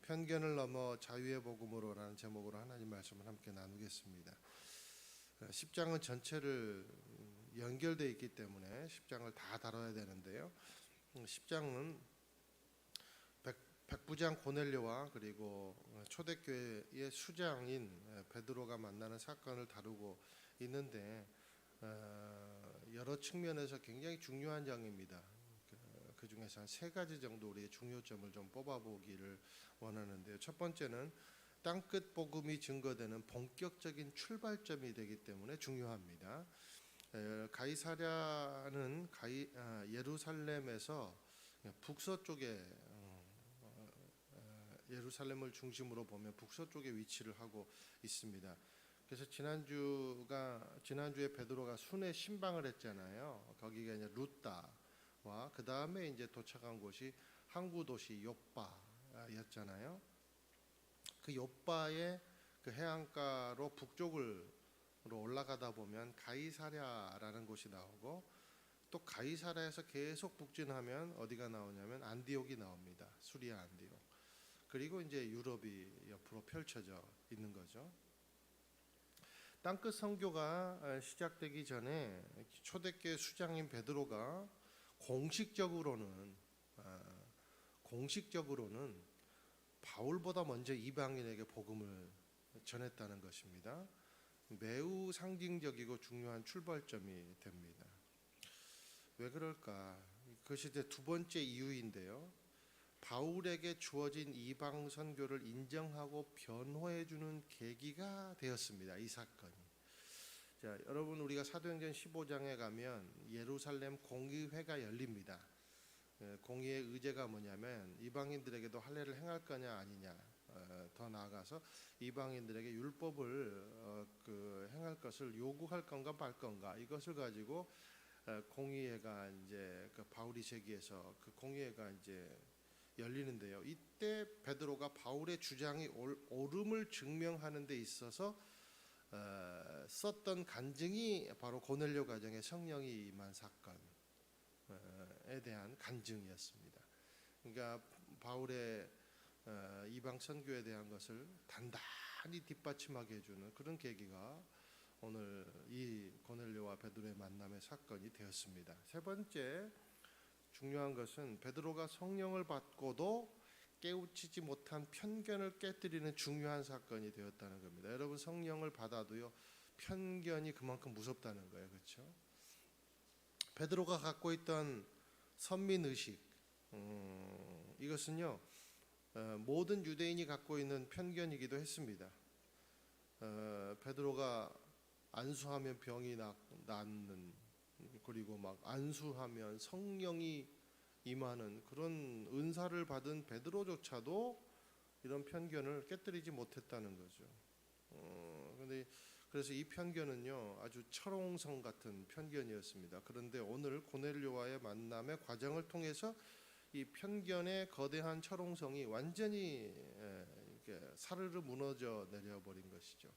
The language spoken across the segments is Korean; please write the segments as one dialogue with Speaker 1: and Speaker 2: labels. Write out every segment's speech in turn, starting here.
Speaker 1: 편견을 넘어 자유의 복음으로라는 제목으로 하나님 말씀을 함께 나누겠습니다. 10장은 전체를 연결되어 있기 때문에 10장을 다 다뤄야 되는데요. 10장은 백부장 고넬료와 그리고 초대교회의 수장인 베드로가 만나는 사건을 다루고 있는데 여러 측면에서 굉장히 중요한 장입니다. 그 중에서 한 세 가지 정도 우리의 중요점을 좀 뽑아보기를 원하는데요. 첫 번째는 땅끝 복음이 증거되는 본격적인 출발점이 되기 때문에 중요합니다. 가이사랴는 예루살렘에서 북서쪽에 예루살렘을 중심으로 보면 북서쪽에 위치를 하고 있습니다. 그래서 지난주에 베드로가 순회 신방을 했잖아요. 거기가 이제 루다와 그 다음에 이제 도착한 곳이 항구 도시 욥바였잖아요. 그 욥바의 그 해안가로 북쪽으로 올라가다 보면 가이사랴라는 곳이 나오고, 또 가이사랴에서 계속 북진하면 어디가 나오냐면 안디옥이 나옵니다. 수리아 안디옥. 그리고 이제 유럽이 옆으로 펼쳐져 있는 거죠. 땅끝 선교가 시작되기 전에 초대교회 수장인 베드로가 공식적으로는 바울보다 먼저 이방인에게 복음을 전했다는 것입니다. 매우 상징적이고 중요한 출발점이 됩니다. 왜 그럴까? 그것이 이제 두 번째 이유인데요. 바울에게 주어진 이방 선교를 인정하고 변호해 주는 계기가 되었습니다. 이 사건이. 자, 여러분, 우리가 사도행전 15장에 가면 예루살렘 공의회가 열립니다. 공의의 의제가 뭐냐면 이방인들에게도 할례를 행할 거냐 아니냐, 더 나아가서 이방인들에게 율법을 행할 것을 요구할 건가 말 건가, 이것을 가지고 공의회가 이제 바울이 제기해서 그 공의회가 이제 열리는데요. 이때 베드로가 바울의 주장이 옳음을 증명하는 데 있어서 썼던 간증이 바로 고넬료 가정에 성령이 임한 사건에 대한 간증이었습니다. 그러니까 바울의 이방 선교에 대한 것을 단단히 뒷받침하게 해주는 그런 계기가 오늘 이 고넬료와 베드로의 만남의 사건이 되었습니다. 세 번째 중요한 것은 베드로가 성령을 받고도 깨우치지 못한 편견을 깨뜨리는 중요한 사건이 되었다는 겁니다. 여러분, 성령을 받아도요, 편견이 그만큼 무섭다는 거예요. 그렇죠? 베드로가 갖고 있던 선민의식, 이것은요 모든 유대인이 갖고 있는 편견이기도 했습니다. 베드로가 안수하면 병이 낫는, 그리고 막 안수하면 성령이 임하는 그런 은사를 받은 베드로조차도 이런 편견을 깨뜨리지 못했다는 거죠. 그래서 이 편견은요 아주 철옹성 같은 편견이었습니다. 그런데 오늘 고넬료와의 만남의 과정을 통해서 이 편견의 거대한 철옹성이 완전히 사르르 무너져 내려버린 것이죠.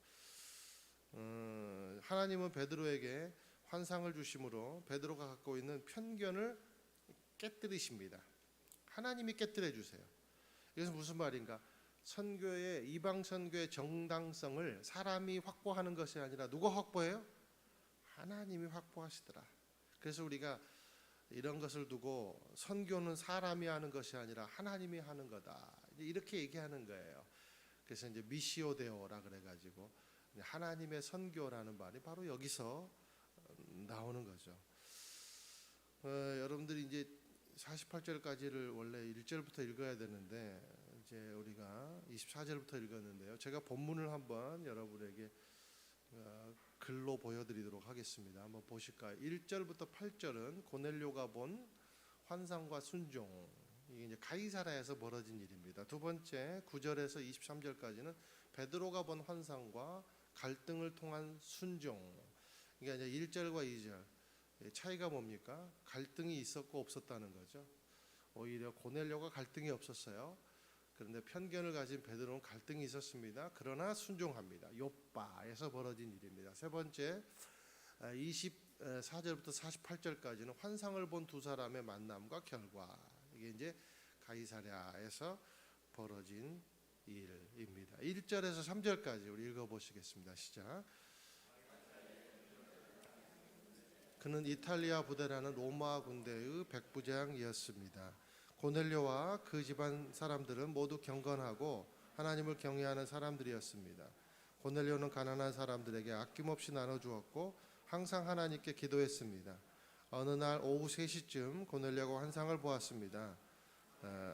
Speaker 1: 하나님은 베드로에게 환상을 주심으로 베드로가 갖고 있는 편견을 깨뜨리십니다. 하나님이 깨뜨려 주세요. 이것은 무슨 말인가? 선교의 이방 선교의 정당성을 사람이 확보하는 것이 아니라 누가 확보해요? 하나님이 확보하시더라. 그래서 우리가 이런 것을 두고 선교는 사람이 하는 것이 아니라 하나님이 하는 거다, 이렇게 얘기하는 거예요. 그래서 이제 미시오 데오라 그래가지고 하나님의 선교라는 말이 바로 여기서 나오는 거죠. 여러분들이 이제 48절까지를 원래 1절부터 읽어야 되는데 이제 우리가 24절부터 읽었는데요. 제가 본문을 한번 여러분에게 글로 보여드리도록 하겠습니다. 한번 보실까요? 1절부터 8절은 고넬료가 본 환상과 순종, 이게 이제 가이사랴에서 벌어진 일입니다. 두 번째 9절에서 23절까지는 베드로가 본 환상과 갈등을 통한 순종. 그러니까 이제 1절과 2절 차이가 뭡니까? 갈등이 있었고 없었다는 거죠. 오히려 고넬료가 갈등이 없었어요. 그런데 편견을 가진 베드로는 갈등이 있었습니다. 그러나 순종합니다. 욥바에서 벌어진 일입니다. 세 번째 24절부터 48절까지는 환상을 본 두 사람의 만남과 결과, 이게 이제 가이사랴에서 벌어진 일입니다. 1절에서 3절까지 우리 읽어보시겠습니다. 시작. 그는 이탈리아 부대라는 로마 군대의 백부장이었습니다. 고넬료와 그 집안 사람들은 모두 경건하고 하나님을 경외하는 사람들이었습니다. 고넬료는 가난한 사람들에게 아낌없이 나눠주었고 항상 하나님께 기도했습니다. 어느 날 오후 3시쯤 고넬료가 환상을 보았습니다.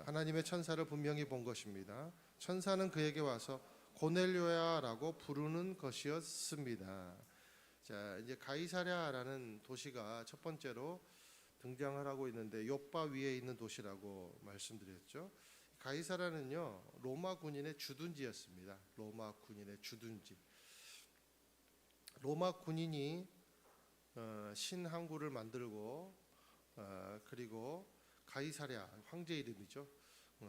Speaker 1: 하나님의 천사를 분명히 본 것입니다. 천사는 그에게 와서 고넬료야라고 부르는 것이었습니다. 자, 이제 가이사랴라는 도시가 첫 번째로 등장을 하고 있는데 욥바 위에 있는 도시라고 말씀드렸죠. 가이사랴는요 로마 군인의 주둔지였습니다. 로마 군인의 주둔지. 로마 군인이 신항구를 만들고 그리고 가이사랴 황제 이름이죠.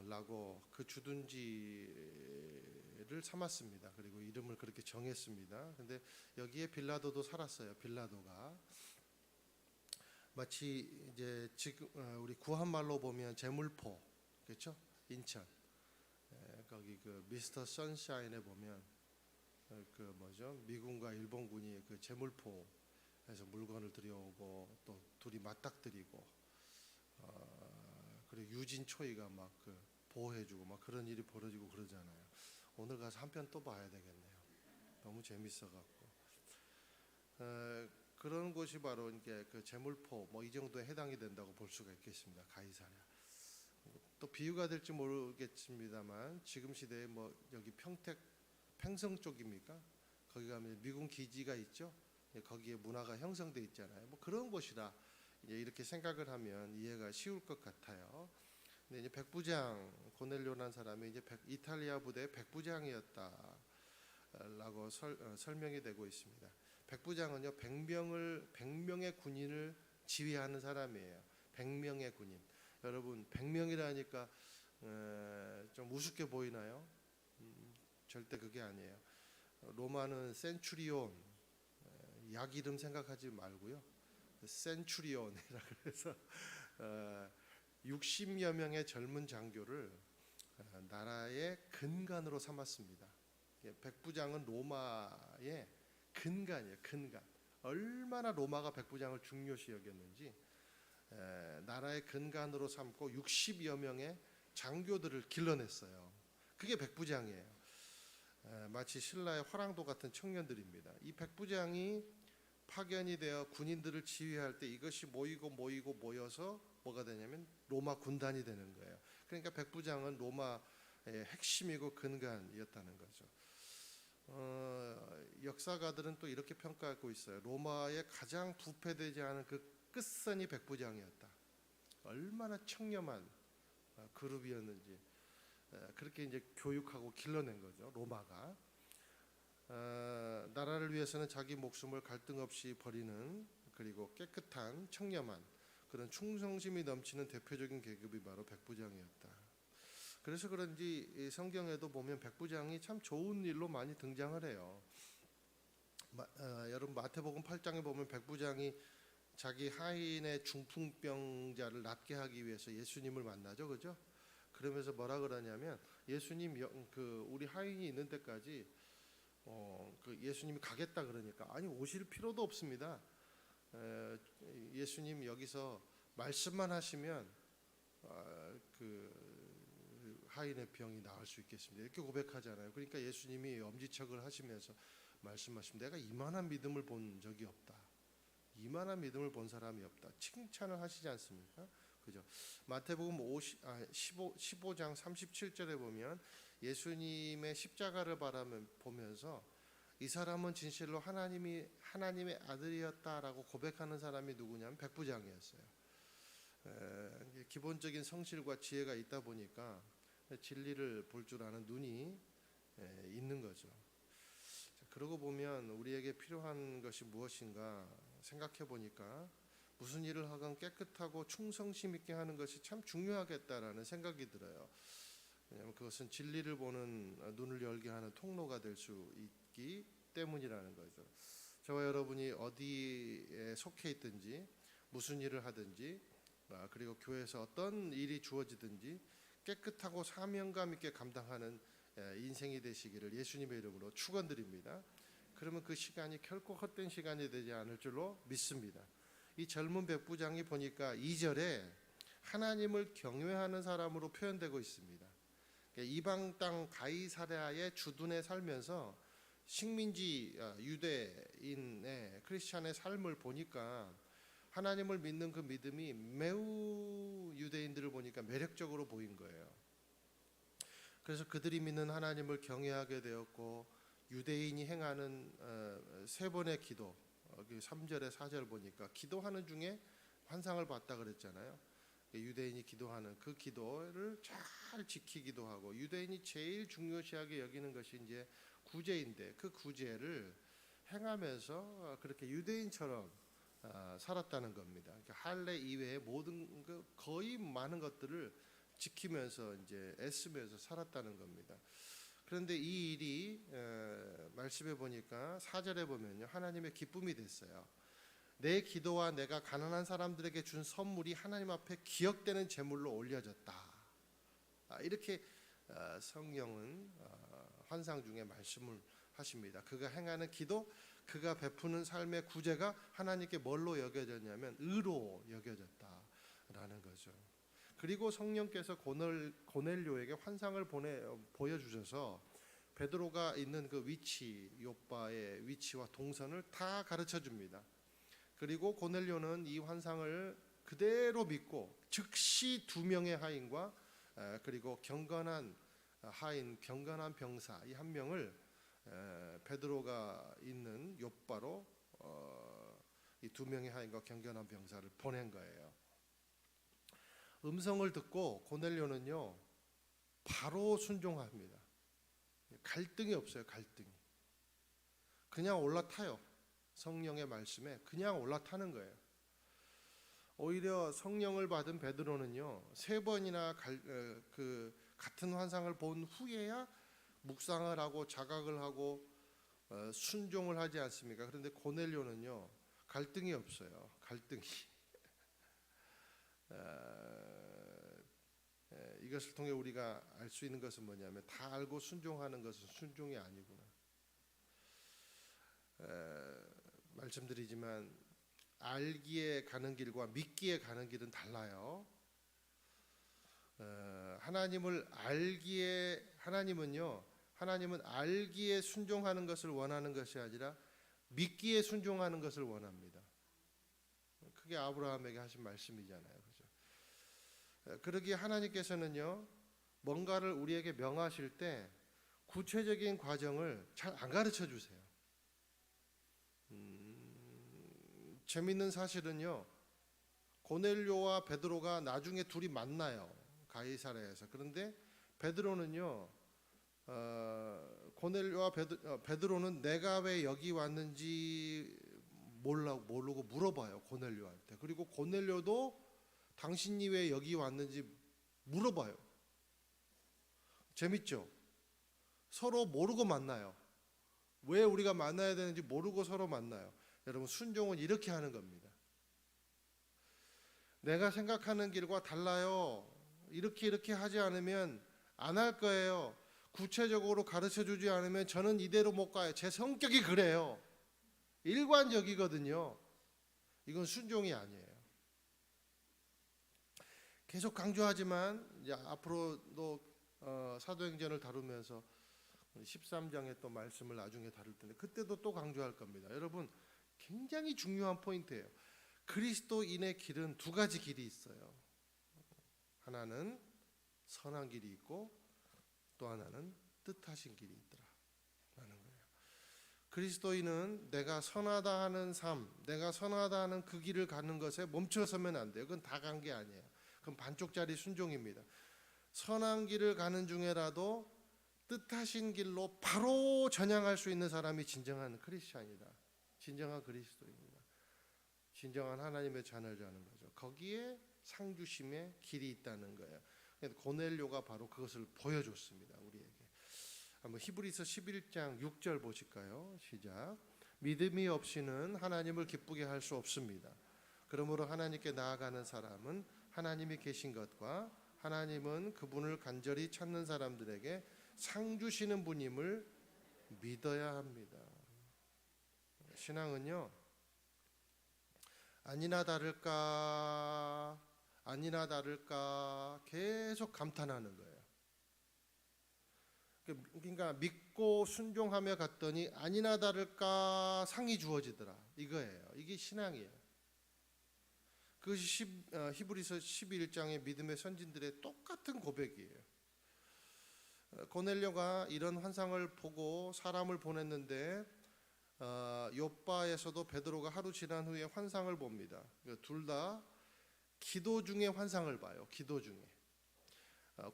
Speaker 1: 라고 그 주둔지를 삼았습니다. 그리고 이름을 그렇게 정했습니다. 근데 여기에 빌라도도 살았어요. 빌라도가 마치 이제 지금 우리 구한말로 보면 제물포, 그렇죠? 인천 거기 그 미스터 선샤인에 보면 그 뭐죠? 미군과 일본군이 그 제물포에서 물건을 들여오고 또 둘이 맞닥뜨리고 그리고 유진 초이가 막 그 보호해주고 막 그런 일이 벌어지고 그러잖아요. 오늘 가서 한 편 또 봐야 되겠네요. 너무 재밌어갖고 그런 곳이 바로 이게 그 제물포 뭐 이 정도에 해당이 된다고 볼 수가 있겠습니다. 가이사랴. 또 비유가 될지 모르겠습니다만 지금 시대에 뭐 여기 평택 팽성 쪽입니까? 거기 가면 미군 기지가 있죠. 거기에 문화가 형성돼 있잖아요. 뭐 그런 곳이라 이제 이렇게 생각을 하면 이해가 쉬울 것 같아요. 근데 이제 백부장 고넬료라는 사람이 이제 이탈리아 부대의 백부장이었다라고 설명이 되고 있습니다. 백부장은요 100명의 군인을 지휘하는 사람이에요. 100명의 군인. 여러분 100명이라니까 좀 우습게 보이나요? 절대 그게 아니에요. 로마는 센추리온 약 이름 생각하지 말고요. 센추리온이라 그래서 60여 명의 젊은 장교를 나라의 근간으로 삼았습니다. 백부장은 로마의 근간이에요. 근간. 얼마나 로마가 백부장을 중요시 여겼는지 나라의 근간으로 삼고 60여 명의 장교들을 길러냈어요. 그게 백부장이에요. 마치 신라의 화랑도 같은 청년들입니다. 이 백부장이 파견이 되어 군인들을 지휘할 때 이것이 모여서 뭐가 되냐면 로마 군단이 되는 거예요. 그러니까 백부장은 로마의 핵심이고 근간이었다는 거죠. 역사가들은 또 이렇게 평가하고 있어요. 로마의 가장 부패되지 않은 그 끝선이 백부장이었다. 얼마나 청렴한 그룹이었는지 그렇게 이제 교육하고 길러낸 거죠. 로마가 나라를 위해서는 자기 목숨을 갈등 없이 버리는 그리고 깨끗한 청렴한 그런 충성심이 넘치는 대표적인 계급이 바로 백부장이었다. 그래서 그런지 성경에도 보면 백부장이 참 좋은 일로 많이 등장을 해요. 여러분 마태복음 8장에 보면 백부장이 자기 하인의 중풍병자를 낫게 하기 위해서 예수님을 만나죠, 그죠? 그러면서 뭐라 그러냐면 예수님 그 우리 하인이 있는 데까지 그 예수님이 가겠다 그러니까 아니 오실 필요도 없습니다. 예수님 여기서 말씀만 하시면 그 하인의 병이 나을 수 있겠습니다. 이렇게 고백하잖아요. 그러니까 예수님이 엄지척을 하시면서 말씀하시면 내가 이만한 믿음을 본 적이 없다. 이만한 믿음을 본 사람이 없다. 칭찬을 하시지 않습니까? 그죠? 마태복음 15장 37절에 보면 예수님의 십자가를 보면서 이 사람은 진실로 하나님의 아들이었다라고 고백하는 사람이 누구냐면 백부장이었어요. 기본적인 성실과 지혜가 있다 보니까 진리를 볼 줄 아는 눈이 있는 거죠. 그러고 보면 우리에게 필요한 것이 무엇인가 생각해 보니까 무슨 일을 하건 깨끗하고 충성심 있게 하는 것이 참 중요하겠다라는 생각이 들어요. 왜냐하면 그것은 진리를 보는 눈을 열게 하는 통로가 될 수 있기 때문이라는 거죠. 저와 여러분이 어디에 속해 있든지 무슨 일을 하든지 그리고 교회에서 어떤 일이 주어지든지 깨끗하고 사명감 있게 감당하는 인생이 되시기를 예수님의 이름으로 축원드립니다. 그러면 그 시간이 결코 헛된 시간이 되지 않을 줄로 믿습니다. 이 젊은 백부장이 보니까 2절에 하나님을 경외하는 사람으로 표현되고 있습니다. 이방 땅 가이사랴의 주둔에 살면서 식민지 유대인의 크리스찬의 삶을 보니까 하나님을 믿는 그 믿음이 매우 유대인들을 보니까 매력적으로 보인 거예요. 그래서 그들이 믿는 하나님을 경외하게 되었고, 유대인이 행하는 세 번의 기도, 3절에 4절 보니까 기도하는 중에 환상을 봤다 그랬잖아요. 유대인이 기도하는 그 기도를 잘 지키기도 하고, 유대인이 제일 중요시하게 여기는 것이 이제 구제인데, 그 구제를 행하면서 그렇게 유대인처럼 살았다는 겁니다. 할례 이외의 모든 거의 많은 것들을 지키면서 이제 애쓰면서 살았다는 겁니다. 그런데 이 일이 말씀해 보니까 4절에 보면요, 하나님의 기쁨이 됐어요. 내 기도와 내가 가난한 사람들에게 준 선물이 하나님 앞에 기억되는 제물로 올려졌다. 이렇게 성경은 환상 중에 말씀을 하십니다. 그가 행하는 기도, 그가 베푸는 삶의 구제가 하나님께 뭘로 여겨졌냐면 의로 여겨졌다라는 거죠. 그리고 성령께서 고넬료에게 환상을 보여주셔서 베드로가 있는 그 위치, 요빠의 위치와 동선을 다 가르쳐 줍니다. 그리고 고넬료는 이 환상을 그대로 믿고 즉시 2명의 하인과 그리고 경건한 하인, 경건한 병사 이 한 명을 베드로가 있는 요빠로 이 2명의 하인과 경건한 병사를 보낸 거예요. 음성을 듣고 고넬료는요 바로 순종합니다. 갈등이 없어요. 갈등이 그냥 올라타요. 성령의 말씀에 그냥 올라타는 거예요. 오히려 성령을 받은 베드로는요 3번이나 같은 환상을 본 후에야 묵상을 하고 자각을 하고 순종을 하지 않습니까? 그런데 고넬료는요 갈등이 없어요. 갈등이 이것을 통해 우리가 알 수 있는 것은 뭐냐면, 다 알고 순종하는 것은 순종이 아니구나. 말씀드리지만 알기에 가는 길과 믿기에 가는 길은 달라요. 하나님은 알기에 순종하는 것을 원하는 것이 아니라 믿기에 순종하는 것을 원합니다. 그게 아브라함에게 하신 말씀이잖아요. 그죠? 그러기에 하나님께서는요 뭔가를 우리에게 명하실 때 구체적인 과정을 잘 안 가르쳐 주세요. 재밌는 사실은요, 고넬료와 베드로가 나중에 둘이 만나요, 가이사랴에서. 그런데 베드로는요 고넬료와 베드로는 내가 왜 여기 왔는지 모르고 물어봐요, 고넬료한테. 그리고 고넬료도 당신이 왜 여기 왔는지 물어봐요. 재밌죠? 서로 모르고 만나요. 왜 우리가 만나야 되는지 모르고 서로 만나요. 여러분, 순종은 이렇게 하는 겁니다. 내가 생각하는 길과 달라요. 이렇게 하지 않으면 안 할 거예요. 구체적으로 가르쳐 주지 않으면 저는 이대로 못 가요. 제 성격이 그래요. 일관적이거든요. 이건 순종이 아니에요. 계속 강조하지만 이제 앞으로도 사도행전을 다루면서 13장에 또 말씀을 나중에 다룰 텐데 그때도 또 강조할 겁니다. 여러분, 굉장히 중요한 포인트예요. 그리스도인의 길은 2가지 길이 있어요. 하나는 선한 길이 있고 또 하나는 뜻하신 길이 있더라라는 거예요. 그리스도인은 내가 선하다 하는 삶, 내가 선하다 하는 그 길을 가는 것에 멈춰서면 안 돼요. 그건 다 간 게 아니에요. 그건 반쪽짜리 순종입니다. 선한 길을 가는 중에라도 뜻하신 길로 바로 전향할 수 있는 사람이 진정한 크리스찬이다. 진정한 그리스도입니다. 진정한 하나님의 자녀라는 거죠. 거기에 상주심의 길이 있다는 거예요. 고넬료가 바로 그것을 보여줬습니다, 우리에게. 한번 히브리서 11장 6절 보실까요? 시작. 믿음이 없이는 하나님을 기쁘게 할 수 없습니다. 그러므로 하나님께 나아가는 사람은 하나님이 계신 것과 하나님은 그분을 간절히 찾는 사람들에게 상 주시는 분임을 믿어야 합니다. 신앙은요, 아니나 다를까 아니나 다를까 계속 감탄하는 거예요. 그러니까 믿고 순종하며 갔더니 아니나 다를까 상이 주어지더라, 이거예요. 이게 신앙이에요. 그것이 히브리서 11장의 믿음의 선진들의 똑같은 고백이에요. 고넬료가 이런 환상을 보고 사람을 보냈는데 욥바에서도 베드로가 하루 지난 후에 환상을 봅니다. 둘 다 기도 중에 환상을 봐요. 기도 중에.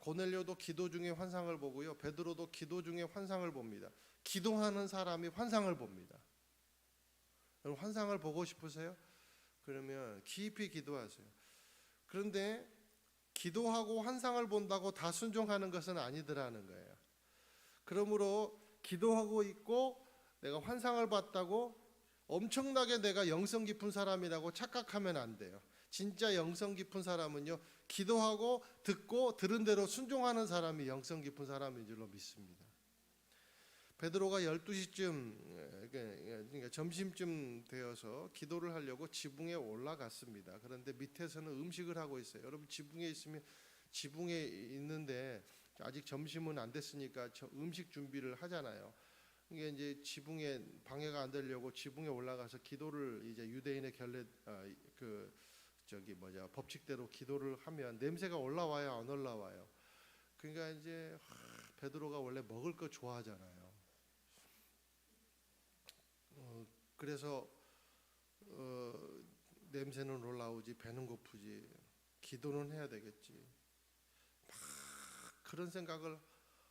Speaker 1: 고넬료도 기도 중에 환상을 보고요, 베드로도 기도 중에 환상을 봅니다. 기도하는 사람이 환상을 봅니다. 여러분, 환상을 보고 싶으세요? 그러면 깊이 기도하세요. 그런데 기도하고 환상을 본다고 다 순종하는 것은 아니더라는 거예요. 그러므로 기도하고 있고 내가 환상을 봤다고 엄청나게 내가 영성 깊은 사람이라고 착각하면 안 돼요. 진짜 영성 깊은 사람은요, 기도하고 듣고 들은 대로 순종하는 사람이 영성 깊은 사람인 줄로 믿습니다. 베드로가 12시쯤 그러니까 점심쯤 되어서 기도를 하려고 지붕에 올라갔습니다. 그런데 밑에서는 음식을 하고 있어요. 여러분, 지붕에 있는데 아직 점심은 안 됐으니까 음식 준비를 하잖아요. 이게 이제 지붕에 방해가 안 되려고 지붕에 올라가서 기도를, 이제 유대인의 법칙대로 기도를 하면 냄새가 올라와요, 안 올라와요? 그러니까 이제 베드로가 원래 먹을 거 좋아하잖아요. 그래서 냄새는 올라오지, 배는 고프지, 기도는 해야 되겠지, 막 그런 생각을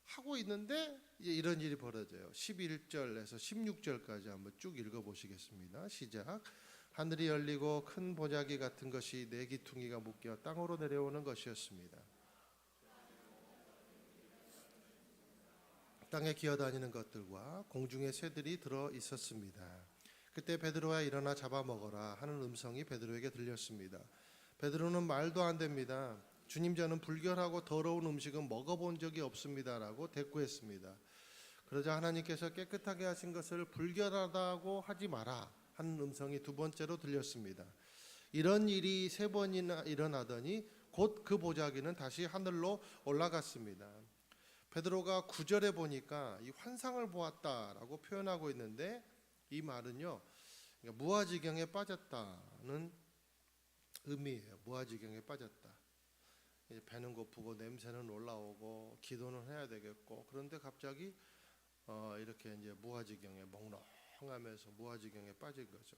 Speaker 1: 하고 있는데 이제 이런 일이 벌어져요. 11절에서 16절까지 한번 쭉 읽어보시겠습니다. 시작. 하늘이 열리고 큰 보자기 같은 것이 네 기퉁이가 묶여 땅으로 내려오는 것이었습니다. 땅에 기어다니는 것들과 공중의 새들이 들어 있었습니다. 그때 베드로야 일어나 잡아먹어라 하는 음성이 베드로에게 들렸습니다. 베드로는 말도 안 됩니다. 주님, 저는 불결하고 더러운 음식은 먹어본 적이 없습니다라고 대꾸했습니다. 그러자 하나님께서 깨끗하게 하신 것을 불결하다고 하지 마라 하는 음성이 두 번째로 들렸습니다. 이런 일이 세 번이나 일어나더니 곧 그 보자기는 다시 하늘로 올라갔습니다. 베드로가 9절에 보니까 이 환상을 보았다라고 표현하고 있는데, 이 말은요, 무아지경에 빠졌다는 의미예요. 무아지경에 빠졌다. 배는 고프고 냄새는 올라오고 기도는 해야 되겠고, 그런데 갑자기 이렇게 이제 무아지경에 몽롱하면서 무아지경에 빠진 거죠.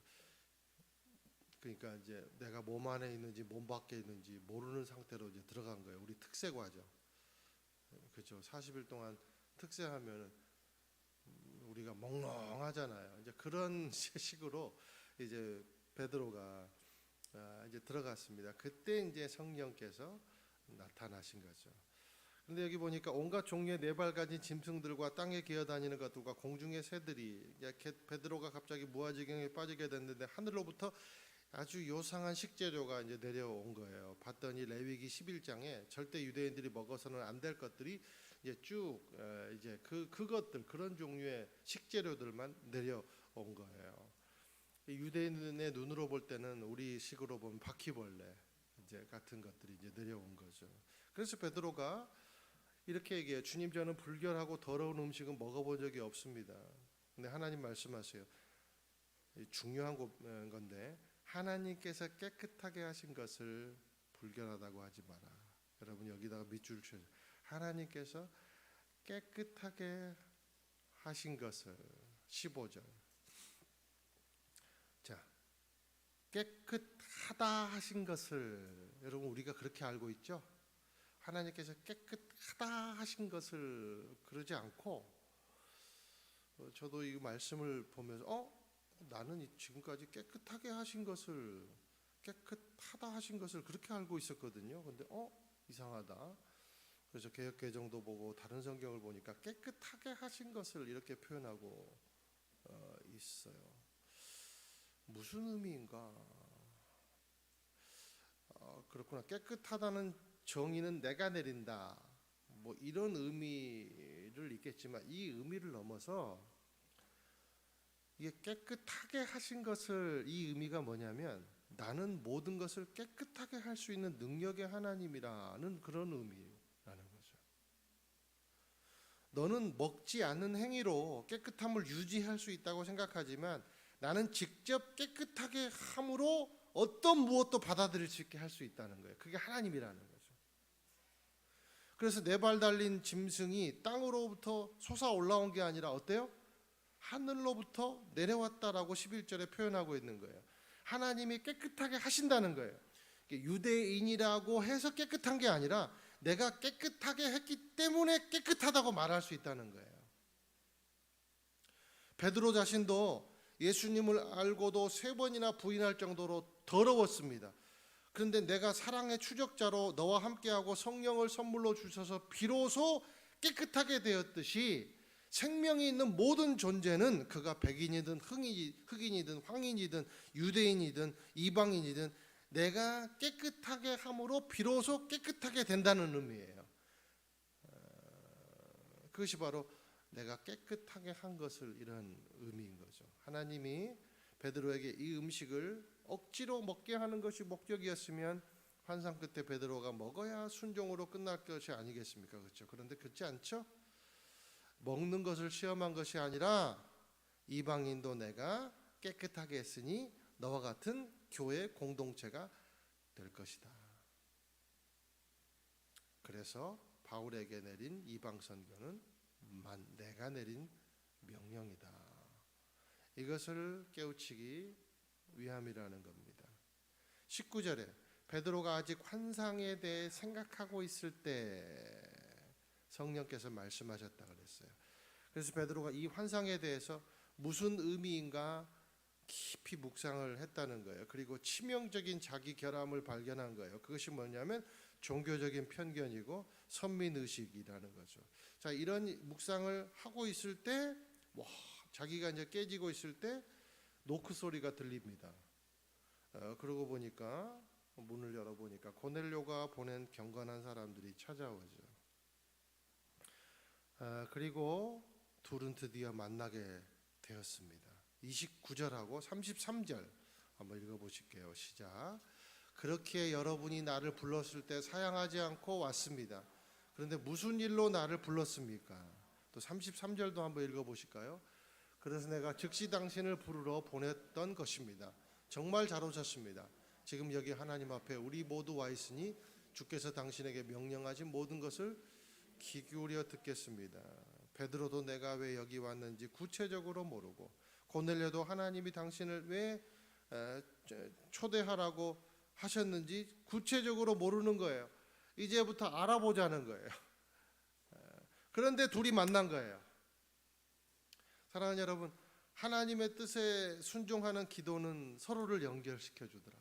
Speaker 1: 그러니까 이제 내가 몸 안에 있는지 몸 밖에 있는지 모르는 상태로 이제 들어간 거예요. 우리 특세과죠. 그렇죠. 40일 동안 특세하면은 우리가 몽롱하잖아요. 이제 그런 식으로 이제 베드로가 이제 들어갔습니다. 그때 이제 성령께서 나타나신 거죠. 그런데 여기 보니까 온갖 종류의 네 발 가진 짐승들과 땅에 기어다니는 것들과 공중의 새들이, 베드로가 갑자기 무아지경에 빠지게 됐는데 하늘로부터 아주 요상한 식재료가 이제 내려온 거예요. 봤더니 레위기 11장에 절대 유대인들이 먹어서는 안 될 것들이 이제 쭉 이제 그것들, 그런 종류의 식재료들만 내려온 거예요. 유대인의 눈으로 볼 때는 우리 식으로 보면 바퀴벌레 이제 같은 것들이 이제 내려온 거죠. 그래서 베드로가 이렇게 얘기해요. 주님, 저는 불결하고 더러운 음식은 먹어본 적이 없습니다. 근데 하나님 말씀하세요. 중요한 건데, 하나님께서 깨끗하게 하신 것을 불결하다고 하지 마라. 여러분, 여기다가 밑줄 쳐요. 하나님께서 깨끗하게 하신 것을, 15절. 자, 깨끗하다 하신 것을 여러분 우리가 그렇게 알고 있죠? 하나님께서 깨끗하다 하신 것을 그러지 않고, 저도 이 말씀을 보면서 나는 지금까지 깨끗하게 하신 것을, 깨끗하다 하신 것을 그렇게 알고 있었거든요. 근데 이상하다. 그래서 개역개정도 보고 다른 성경을 보니까 깨끗하게 하신 것을 이렇게 표현하고 있어요. 무슨 의미인가? 그렇구나. 깨끗하다는 정의는 내가 내린다, 뭐 이런 의미를 있겠지만 이 의미를 넘어서 이게 깨끗하게 하신 것을, 이 의미가 뭐냐면 나는 모든 것을 깨끗하게 할 수 있는 능력의 하나님이라는 그런 의미라는 거죠. 너는 먹지 않는 행위로 깨끗함을 유지할 수 있다고 생각하지만 나는 직접 깨끗하게 함으로 어떤 무엇도 받아들일 수 있게 할 수 있다는 거예요. 그게 하나님이라는 거죠. 그래서 네 발 달린 짐승이 땅으로부터 솟아 올라온 게 아니라 어때요? 하늘로부터 내려왔다라고 11절에 표현하고 있는 거예요. 하나님이 깨끗하게 하신다는 거예요. 유대인이라고 해서 깨끗한 게 아니라 내가 깨끗하게 했기 때문에 깨끗하다고 말할 수 있다는 거예요. 베드로 자신도 예수님을 알고도 3번이나 부인할 정도로 더러웠습니다. 그런데 내가 사랑의 추적자로 너와 함께하고 성령을 선물로 주셔서 비로소 깨끗하게 되었듯이 생명이 있는 모든 존재는 그가 백인이든 흑인이든 황인이든 유대인이든 이방인이든 내가 깨끗하게 함으로 비로소 깨끗하게 된다는 의미예요. 그것이 바로 내가 깨끗하게 한 것을 이런 의미인 거죠. 하나님이 베드로에게 이 음식을 억지로 먹게 하는 것이 목적이었으면 환상 끝에 베드로가 먹어야 순종으로 끝날 것이 아니겠습니까? 그렇죠? 그런데 그렇지 않죠? 먹는 것을 시험한 것이 아니라 이방인도 내가 깨끗하게 했으니 너와 같은 교회 공동체가 될 것이다. 그래서 바울에게 내린 이방 선교는 내가 내린 명령이다. 이것을 깨우치기 위함이라는 겁니다. 19절에 베드로가 아직 환상에 대해 생각하고 있을 때 성령께서 말씀하셨다 그랬어요. 그래서 베드로가 이 환상에 대해서 무슨 의미인가 깊이 묵상을 했다는 거예요. 그리고 치명적인 자기 결함을 발견한 거예요. 그것이 뭐냐면 종교적인 편견이고 선민의식이라는 거죠. 자, 이런 묵상을 하고 있을 때 자기가 이제 깨지고 있을 때 노크 소리가 들립니다. 그러고 보니까 문을 열어보니까 고넬료가 보낸 경건한 사람들이 찾아오죠. 그리고 둘은 드디어 만나게 되었습니다. 29절하고 33절 한번 읽어보실게요. 시작. 그렇게 여러분이 나를 불렀을 때 사양하지 않고 왔습니다. 그런데 무슨 일로 나를 불렀습니까? 또 33절도 한번 읽어보실까요? 그래서 내가 즉시 당신을 부르러 보냈던 것입니다. 정말 잘 오셨습니다. 지금 여기 하나님 앞에 우리 모두 와 있으니 주께서 당신에게 명령하신 모든 것을 귀 기울여 듣겠습니다. 베드로도 내가 왜 여기 왔는지 구체적으로 모르고 고넬료도 하나님이 당신을 왜 초대하라고 하셨는지 구체적으로 모르는 거예요. 이제부터 알아보자는 거예요. 그런데 둘이 만난 거예요. 사랑하는 여러분, 하나님의 뜻에 순종하는 기도는 서로를 연결시켜 주더라.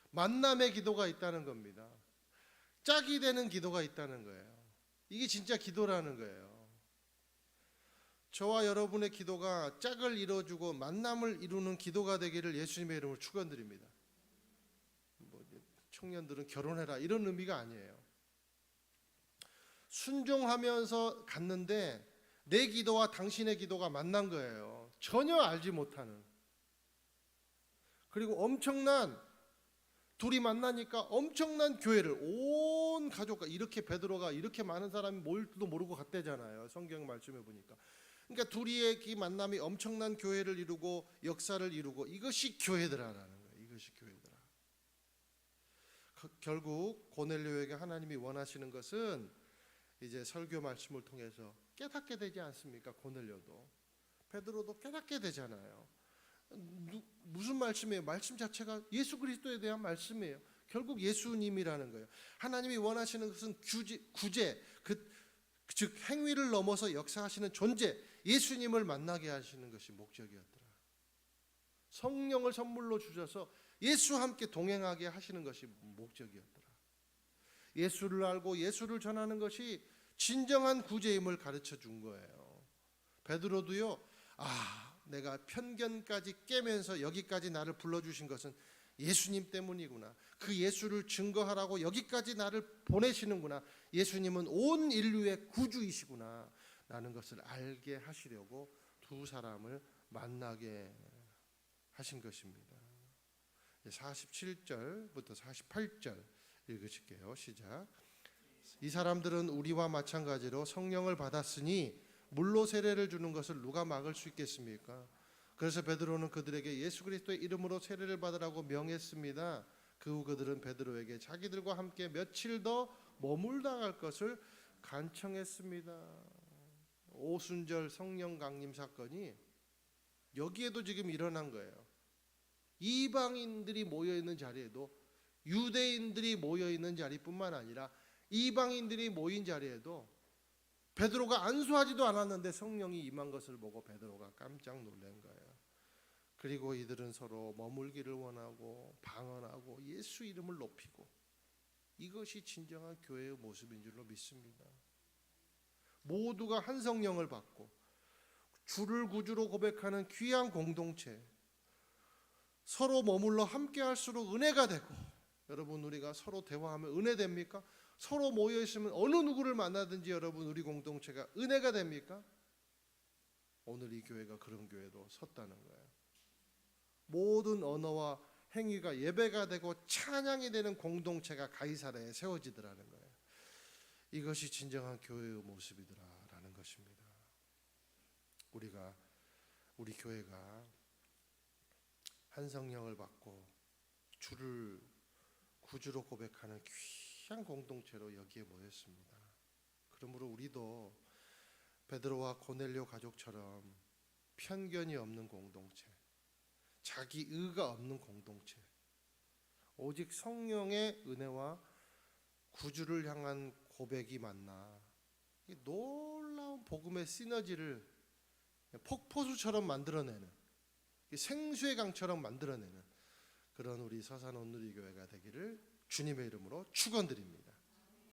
Speaker 1: 만남의 기도가 있다는 겁니다. 짝이 되는 기도가 있다는 거예요. 이게 진짜 기도라는 거예요. 저와 여러분의 기도가 짝을 이루어주고 만남을 이루는 기도가 되기를 예수님의 이름으로 축원드립니다. 청년들은 결혼해라 이런 의미가 아니에요. 순종하면서 갔는데 내 기도와 당신의 기도가 만난 거예요. 전혀 알지 못하는. 그리고 둘이 만나니까 엄청난 교회를 온 가족과 이렇게 베드로가 이렇게 많은 사람이 모일 줄도 모르고 갔대잖아요. 성경 말씀에 보니까. 그러니까 둘이의 이 만남이 엄청난 교회를 이루고 역사를 이루고 이것이 교회더라라는 거예요. 이것이 교회더라. 결국 고넬료에게 하나님이 원하시는 것은 이제 설교 말씀을 통해서 깨닫게 되지 않습니까? 고넬료도 베드로도 깨닫게 되잖아요. 무슨 말씀이에요? 말씀 자체가 예수 그리스도에 대한 말씀이에요. 결국 예수님이라는 거예요. 하나님이 원하시는 것은 구제, 즉 행위를 넘어서 역사하시는 존재, 예수님을 만나게 하시는 것이 목적이었더라. 성령을 선물로 주셔서 예수와 함께 동행하게 하시는 것이 목적이었더라. 예수를 알고 예수를 전하는 것이 진정한 구제임을 가르쳐 준 거예요. 베드로도요. 내가 편견까지 깨면서 여기까지 나를 불러주신 것은 예수님 때문이구나. 그 예수를 증거하라고 여기까지 나를 보내시는구나. 예수님은 온 인류의 구주이시구나 라는 것을 알게 하시려고 두 사람을 만나게 하신 것입니다. 47절부터 48절 읽으실게요. 시작. 이 사람들은 우리와 마찬가지로 성령을 받았으니 물로 세례를 주는 것을 누가 막을 수 있겠습니까? 그래서 베드로는 그들에게 예수 그리스도의 이름으로 세례를 받으라고 명했습니다. 그 후 그들은 베드로에게 자기들과 함께 며칠 더 머물다 갈 것을 간청했습니다. 오순절 성령 강림 사건이 여기에도 지금 일어난 거예요. 이방인들이 모여 있는 자리에도 유대인들이 모여 있는 자리뿐만 아니라 이방인들이 모인 자리에도 베드로가 안수하지도 않았는데 성령이 임한 것을 보고 베드로가 깜짝 놀란 거예요. 그리고 이들은 서로 머물기를 원하고 방언하고 예수 이름을 높이고, 이것이 진정한 교회의 모습인 줄로 믿습니다. 모두가 한 성령을 받고 주를 구주로 고백하는 귀한 공동체, 서로 머물러 함께 할수록 은혜가 되고, 여러분 우리가 서로 대화하면 은혜 됩니까? 서로 모여 있으면 어느 누구를 만나든지 여러분 우리 공동체가 은혜가 됩니까? 오늘 이 교회가 그런 교회로 섰다는 거예요. 모든 언어와 행위가 예배가 되고 찬양이 되는 공동체가 가이사랴에 세워지더라는 거예요. 이것이 진정한 교회의 모습이더라라는 것입니다. 우리 교회가 한 성령을 받고 주를 구주로 고백하는 귀한 공동체로 여기에 모였습니다. 그러므로 우리도 베드로와 고넬료 가족처럼 편견이 없는 공동체, 자기 의가 없는 공동체, 오직 성령의 은혜와 구주를 향한 고백이 만나 이 놀라운 복음의 시너지를 폭포수처럼 만들어내는, 생수의 강처럼 만들어내는 그런 우리 서산 온누리교회가 되기를 주님의 이름으로 축원드립니다.